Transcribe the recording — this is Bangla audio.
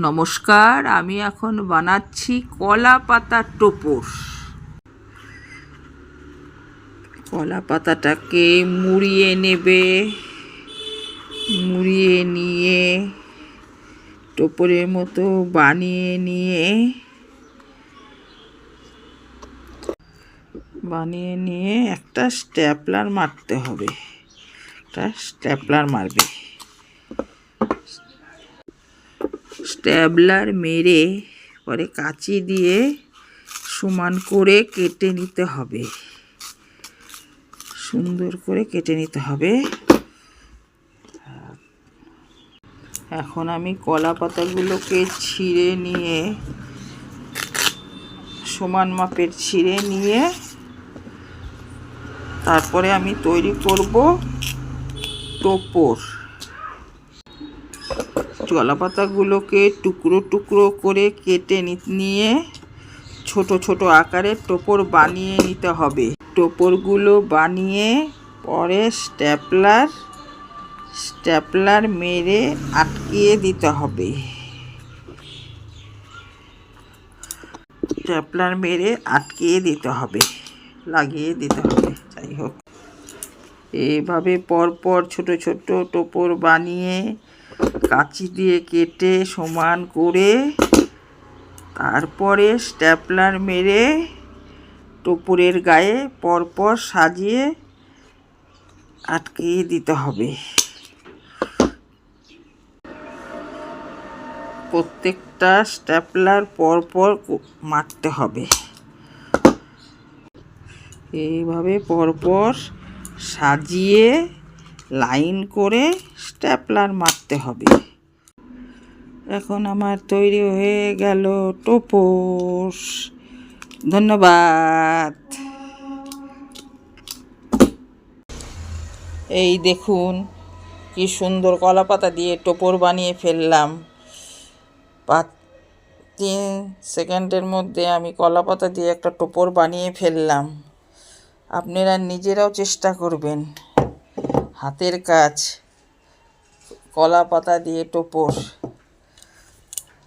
নমস্কার, আমি এখন বানাচ্ছি কলা পাতার টোপর। কলা পাতাটাকে মুড়িয়ে নেবে, মুড়িয়ে নিয়ে টোপরের মতো বানিয়ে নিয়ে একটা স্ট্যাপলার মারতে হবে। একটা স্ট্যাপলার মারবে। স্ট্যাপলার মেরে পরে কাঁচি দিয়ে সমান করে কেটে নিতে হবে, সুন্দর করে কেটে নিতে হবে। এখন আমি কলা পাতাগুলোকে ছিঁড়ে নিয়ে সমান মাপের ছিঁড়ে নিয়ে তারপরে আমি তৈরি করব টোপর। কলা পাতাগুলোকে টুকরো টুকরো করে কেটে নিয়ে ছোট ছোট আকারের টোপর বানিয়ে নিতে হবে। টোপরগুলো বানিয়ে পরে স্ট্যাপলার মেরে আটকিয়ে দিতে হবে। স্ট্যাপলার মেরে আটকিয়ে দিতে হবে, লাগিয়ে দিতে হবে। যাই হোক, এইভাবে পরপর ছোট ছোট টোপর বানিয়ে কাঁচি দিয়ে কেটে সমান করে তারপরে স্ট্যাপলার মেরে টোপরের গায়ে পরপর সাজিয়ে আটকিয়ে দিতে হবে। প্রত্যেকটা স্ট্যাপলার পরপর মারতে হবে। এইভাবে পরপর সাজিয়ে লাইন করে স্ট্যাপলার মারতে হবে। এখন আমার তৈরি হয়ে গেল টোপর। ধন্যবাদ। এই দেখুন কি সুন্দর কলা পাতা দিয়ে টোপর বানিয়ে ফেললাম। 3 সেকেন্ডের মধ্যে আমি কলা পাতা দিয়ে একটা টোপর বানিয়ে ফেললাম। আপনারা নিজেরাও চেষ্টা করবেন। হাতের কাজ, কলা পাতা দিয়ে টোপর।